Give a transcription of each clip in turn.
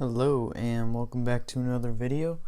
Hello and welcome back to another video.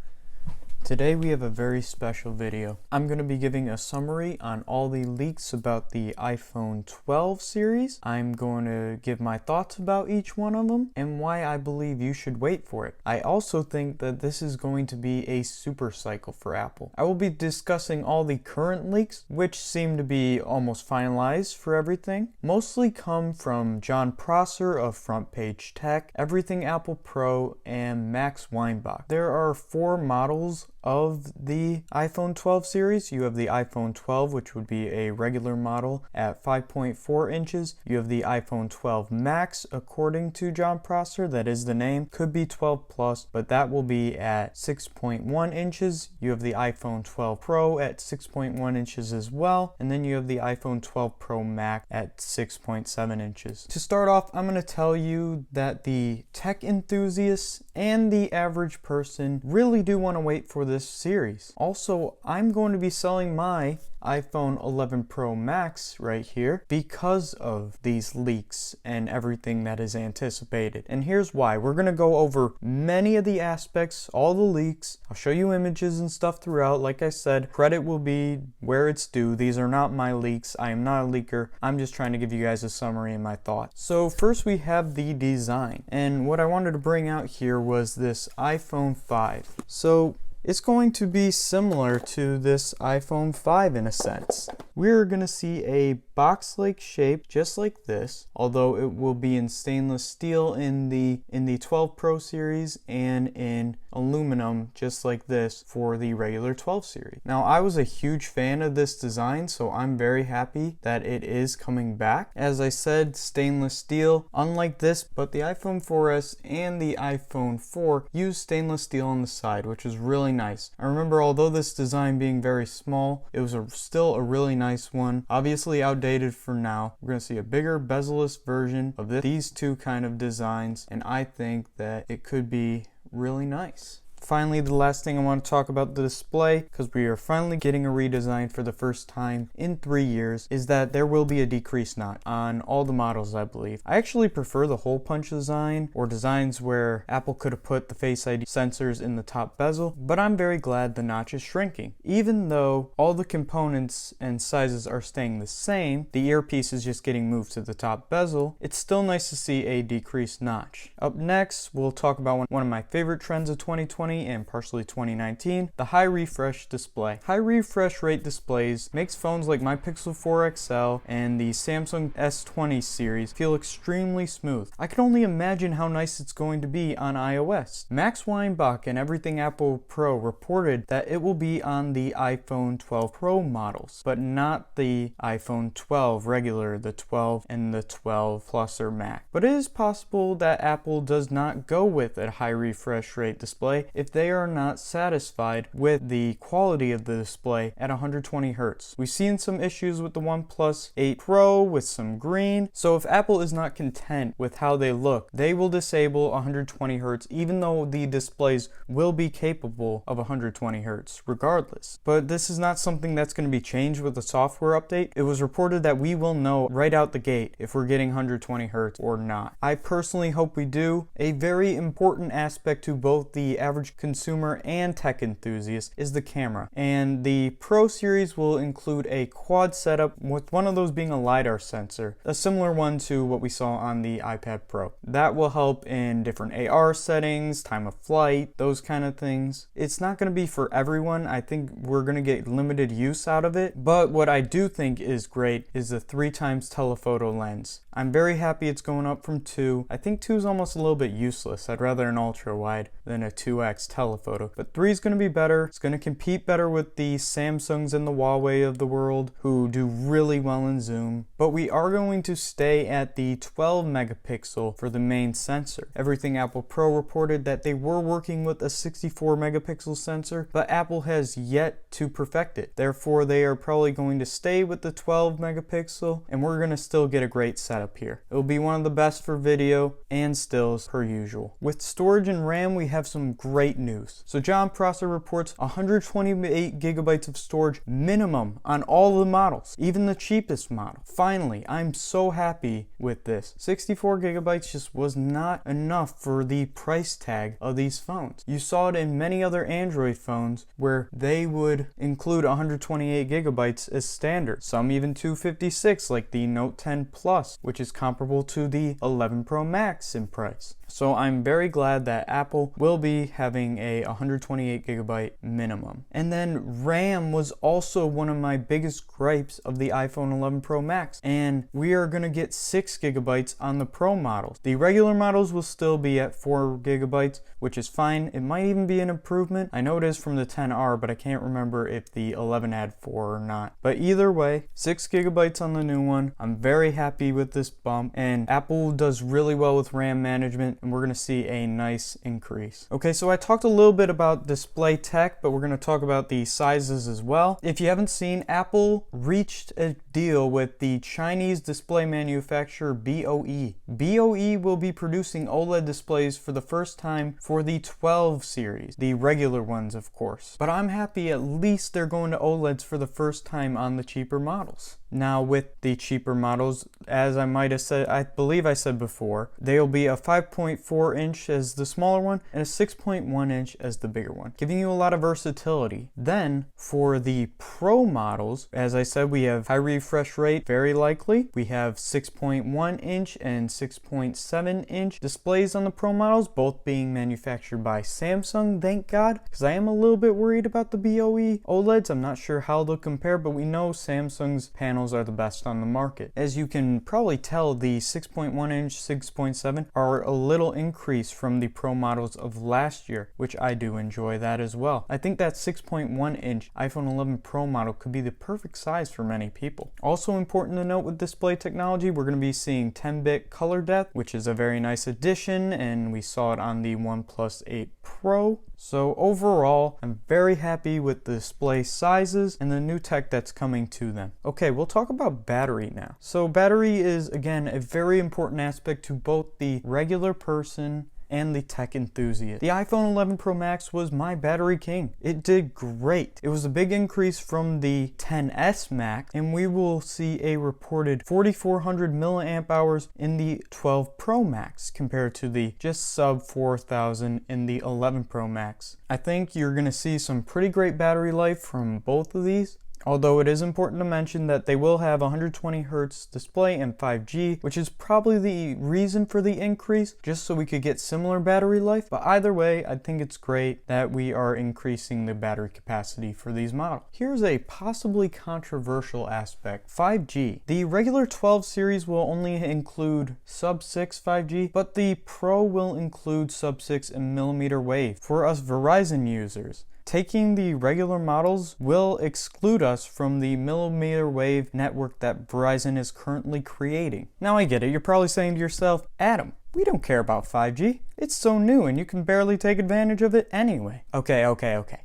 Today we have a very special video. I'm going to be giving a summary on all the leaks about the iPhone 12 series. I'm going to give my thoughts about each one of them and why I believe you should wait for it. I also think that this is going to be a super cycle for Apple. I will be discussing all the current leaks, which seem to be almost finalized for everything. Mostly come from Jon Prosser of Front Page Tech, EverythingApplePro, and Weinbach. There are 4 models of the iPhone 12 series. You have the iPhone 12, which would be a regular model at 5.4 inches. You have the iPhone 12 Max, according to Jon Prosser, that is the name. Could be 12 Plus, but that will be at 6.1 inches. You have the iPhone 12 Pro at 6.1 inches as well. And then you have the iPhone 12 Pro Max at 6.7 inches. To start off, I'm going to tell you that the tech enthusiasts and the average person really do want to wait for this series. Also, I'm going to be selling my iPhone 11 Pro Max right here because of these leaks and everything that is anticipated. And here's why. We're going to go over many of the aspects, all the leaks. I'll show you images and stuff throughout. Like I said, credit will be where it's due. These are not my leaks. I am not a leaker. I'm just trying to give you guys a summary and my thoughts. So first we have the design. And what I wanted to bring out here was this iPhone 5. So it's going to be similar to this iPhone 5 in a sense. We're going to see a box-like shape just like this, although it will be in stainless steel in the 12 Pro series and in aluminum just like this for the regular 12 series. Now, I was a huge fan of this design, so I'm very happy that it is coming back. As I said, stainless steel, unlike this, but the iPhone 4S and the iPhone 4 use stainless steel on the side, which is really nice. I remember, although this design being very small, it was still a really nice one. Obviously outdated for now. We're going to see a bigger bezel-less version of these two kind of designs, and I think that it could be really nice. Finally, the last thing I want to talk about the display, because we are finally getting a redesign for the first time in 3 years, is that there will be a decreased notch on all the models, I believe. I actually prefer the hole punch design, or designs where Apple could have put the Face ID sensors in the top bezel, but I'm very glad the notch is shrinking. Even though all the components and sizes are staying the same, the earpiece is just getting moved to the top bezel, it's still nice to see a decreased notch. Up next, we'll talk about one of my favorite trends of 2020 and partially 2019, the high refresh display. High refresh rate displays makes phones like my Pixel 4 XL and the Samsung S20 series feel extremely smooth. I can only imagine how nice it's going to be on iOS. Weinbach and EverythingApplePro reported that it will be on the iPhone 12 Pro models, but not the iPhone 12 regular, the 12 and the 12 Plus or Max. But it is possible that Apple does not go with a high refresh rate display if they are not satisfied with the quality of the display at 120 Hz. We've seen some issues with the OnePlus 8 Pro with some green, so if Apple is not content with how they look, they will disable 120 Hz even though the displays will be capable of 120 Hz regardless. But this is not something that's going to be changed with the software update. It was reported that we will know right out the gate if we're getting 120 Hz or not. I personally hope we do. A very important aspect to both the average consumer and tech enthusiast is the camera, and the Pro series will include a quad setup with one of those being a LiDAR sensor, a similar one to what we saw on the iPad Pro. That will help in different AR settings, time of flight, those kind of things. It's not going to be for everyone. I think we're going to get limited use out of it, but what I do think is great is the 3x telephoto lens. I'm very happy it's going up from 2. I think 2 is almost a little bit useless. I'd rather an ultra wide than a 2x telephoto. But 3 is going to be better. It's going to compete better with the Samsungs and the Huawei of the world who do really well in zoom. But we are going to stay at the 12 megapixel for the main sensor. EverythingApplePro reported that they were working with a 64 megapixel sensor, but Apple has yet to perfect it. Therefore, they are probably going to stay with the 12 megapixel, and we're going to still get a great setup up here. It will be one of the best for video and stills per usual. With storage and RAM, we have some great news. So Jon Prosser reports 128 gigabytes of storage minimum on all the models, even the cheapest model. Finally, I'm so happy with this. 64 gigabytes just was not enough for the price tag of these phones. You saw it in many other Android phones where they would include 128 gigabytes as standard. Some even 256, like the Note 10 Plus, which is comparable to the 11 Pro Max in price. So I'm very glad that Apple will be having a 128 gigabyte minimum. And then RAM was also one of my biggest gripes of the iPhone 11 Pro Max, and we are going to get 6 gigabytes on the Pro models. The regular models will still be at 4 gigabytes, which is fine. It might even be an improvement. I know it is from the 10R, but I can't remember if the 11 had 4 or not. But either way, 6 gigabytes on the new one. I'm very happy with this bump, and Apple does really well with RAM management, and we're going to see a nice increase. Okay, so I talked a little bit about display tech, but we're going to talk about the sizes as well. If you haven't seen, Apple reached a deal with the Chinese display manufacturer BOE. BOE will be producing OLED displays for the first time for the 12 series, the regular ones of course. But I'm happy at least they're going to OLEDs for the first time on the cheaper models. Now with the cheaper models, as I might have said, I believe I said before, they'll be a 5.4 inch as the smaller one and a 6.1 inch as the bigger one, giving you a lot of versatility. Then for the Pro models, as I said, we have high refresh rate, very likely. We have 6.1 inch and 6.7 inch displays on the Pro models, both being manufactured by Samsung, thank God, because I am a little bit worried about the BOE OLEDs. I'm not sure how they'll compare, but we know Samsung's panels are the best on the market. As you can probably tell, the 6.1 inch, 6.7 are a little increase from the Pro models of last year, which I do enjoy that as well. I think that 6.1 inch iPhone 11 Pro model could be the perfect size for many people. Also important to note with display technology, we're going to be seeing 10-bit color depth, which is a very nice addition, and we saw it on the OnePlus 8 Pro. So overall, I'm very happy with the display sizes and the new tech that's coming to them. Okay, we'll talk about battery now. So battery is, again, a very important aspect to both the regular person and the tech enthusiast. The iPhone 11 Pro Max was my battery king. It did great. It was a big increase from the XS Max, and we will see a reported 4,400 milliamp hours in the 12 Pro Max compared to the just sub 4,000 in the 11 Pro Max. I think you're going to see some pretty great battery life from both of these. Although it is important to mention that they will have 120 Hz display and 5G, which is probably the reason for the increase, just so we could get similar battery life. But either way, I think it's great that we are increasing the battery capacity for these models. Here's a possibly controversial aspect: 5G. The regular 12 series will only include sub-6 5G, but the Pro will include sub-6 and millimeter wave for us Verizon users. Taking the regular models will exclude us from the millimeter wave network that Verizon is currently creating. Now I get it, you're probably saying to yourself, Adam, we don't care about 5G. It's so new and you can barely take advantage of it anyway. Okay.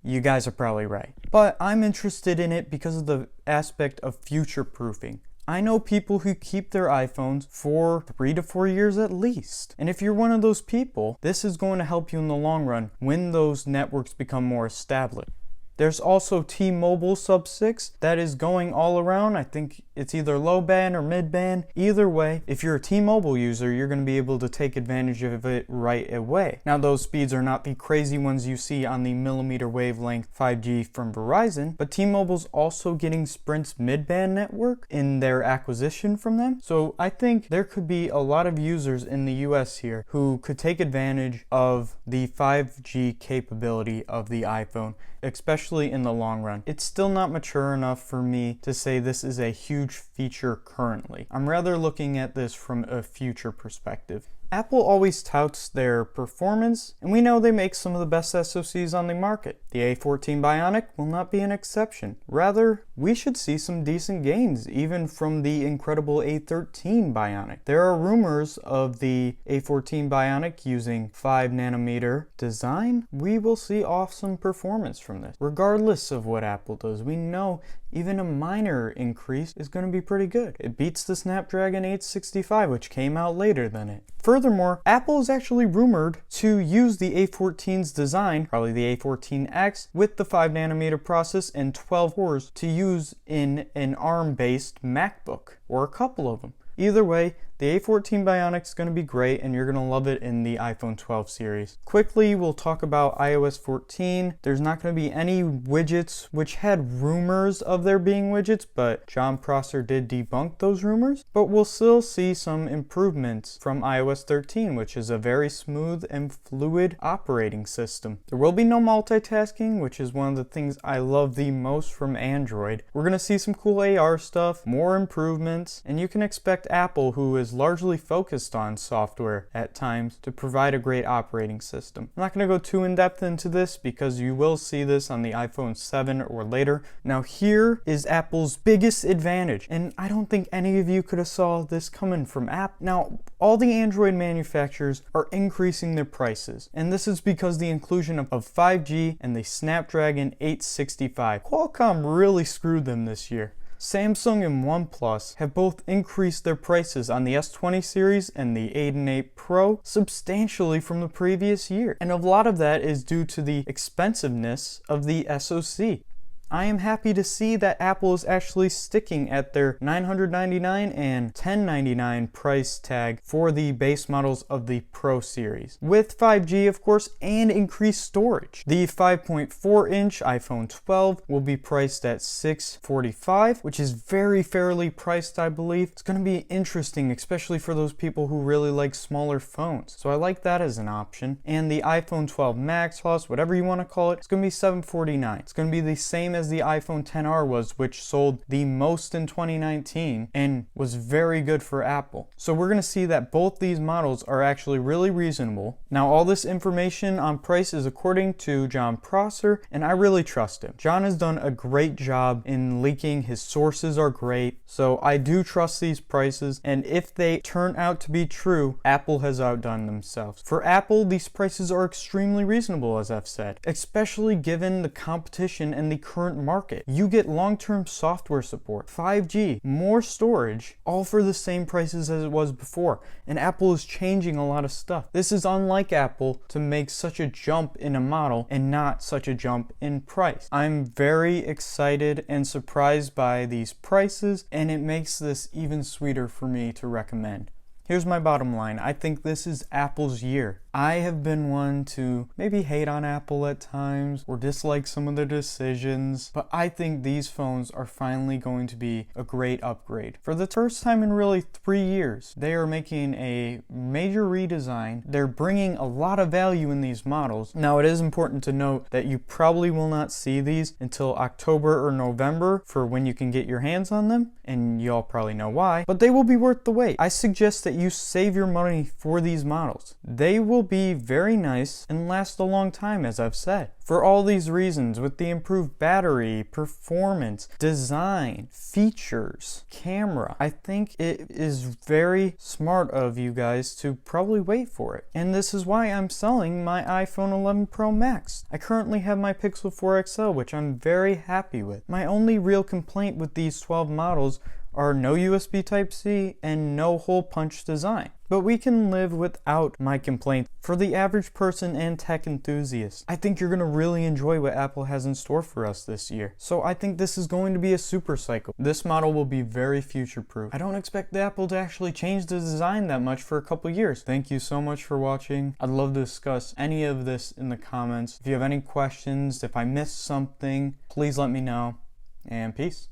You guys are probably right. But I'm interested in it because of the aspect of future-proofing. I know people who keep their iPhones for 3 to 4 years at least. And if you're one of those people, this is going to help you in the long run when those networks become more established. There's also T-Mobile sub-6 that is going all around. I think it's either low band or mid band. Either way, if you're a T-Mobile user, you're going to be able to take advantage of it right away. Now, those speeds are not the crazy ones you see on the millimeter wavelength 5G from Verizon, but T-Mobile's also getting Sprint's mid-band network in their acquisition from them. So I think there could be a lot of users in the US here who could take advantage of the 5G capability of the iPhone, especially in the long run. It's still not mature enough for me to say this is a huge feature currently. I'm rather looking at this from a future perspective. Apple always touts their performance, and we know they make some of the best SoCs on the market. The A14 Bionic will not be an exception. Rather, we should see some decent gains, even from the incredible A13 Bionic. There are rumors of the A14 Bionic using 5nm design. We will see awesome performance from this. Regardless of what Apple does, we know even a minor increase is going to be pretty good. It beats the Snapdragon 865, which came out later than it. Furthermore, Apple is actually rumored to use the A14's design, probably the A14X, with the 5nm process and 12 cores to use in an ARM-based MacBook, or a couple of them. Either way, the A14 Bionic is going to be great, and you're going to love it in the iPhone 12 series. Quickly, we'll talk about iOS 14. There's not going to be any widgets, which had rumors of there being widgets, but Jon Prosser did debunk those rumors. But we'll still see some improvements from iOS 13, which is a very smooth and fluid operating system. There will be no multitasking, which is one of the things I love the most from Android. We're going to see some cool AR stuff, more improvements, and you can expect Apple, who is largely focused on software at times, to provide a great operating system. I'm not going to go too in-depth into this because you will see this on the iPhone 7 or later. Now here is Apple's biggest advantage, and I don't think any of you could have saw this coming from Apple. Now, all the Android manufacturers are increasing their prices, and this is because the inclusion of 5G and the Snapdragon 865. Qualcomm really screwed them this year. Samsung and OnePlus have both increased their prices on the S20 series and the 8 and 8 Pro substantially from the previous year. And a lot of that is due to the expensiveness of the SoC. I am happy to see that Apple is actually sticking at their $999 and $1,099 price tag for the base models of the Pro series, with 5G of course and increased storage. The 5.4-inch iPhone 12 will be priced at $645, which is very fairly priced, I believe. It's going to be interesting, especially for those people who really like smaller phones, so I like that as an option. And the iPhone 12 Max Plus, whatever you want to call it, it's going to be $749. It's going to be the same as the iPhone XR was, which sold the most in 2019 and was very good for Apple. So we're going to see that both these models are actually really reasonable. Now all this information on price is according to Jon Prosser, and I really trust him. Jon has done a great job in leaking. His sources are great, so I do trust these prices, and if they turn out to be true, Apple has outdone themselves. For Apple, these prices are extremely reasonable, as I've said, especially given the competition and the current market. You get long-term software support, 5G, more storage, all for the same prices as it was before. And Apple is changing a lot of stuff. This is unlike Apple to make such a jump in a model and not such a jump in price. I'm very excited and surprised by these prices, and it makes this even sweeter for me to recommend. Here's my bottom line. I think this is Apple's year. I have been one to maybe hate on Apple at times or dislike some of their decisions, but I think these phones are finally going to be a great upgrade. For the first time in really 3 years, they are making a major redesign. They're bringing a lot of value in these models. Now, it is important to note that you probably will not see these until October or November for when you can get your hands on them, and you all probably know why, but they will be worth the wait. I suggest that you save your money for these models. They will be very nice and last a long time, as I've said. For all these reasons, with the improved battery, performance, design, features, camera, I think it is very smart of you guys to probably wait for it. And this is why I'm selling my iPhone 11 Pro Max. I currently have my Pixel 4 XL, which I'm very happy with. My only real complaint with these 12 models are no USB Type-C and no hole punch design. But we can live without my complaint. For the average person and tech enthusiast, I think you're going to really enjoy what Apple has in store for us this year. So I think this is going to be a super cycle. This model will be very future-proof. I don't expect Apple to actually change the design that much for a couple years. Thank you so much for watching. I'd love to discuss any of this in the comments. If you have any questions, if I missed something, please let me know. And peace.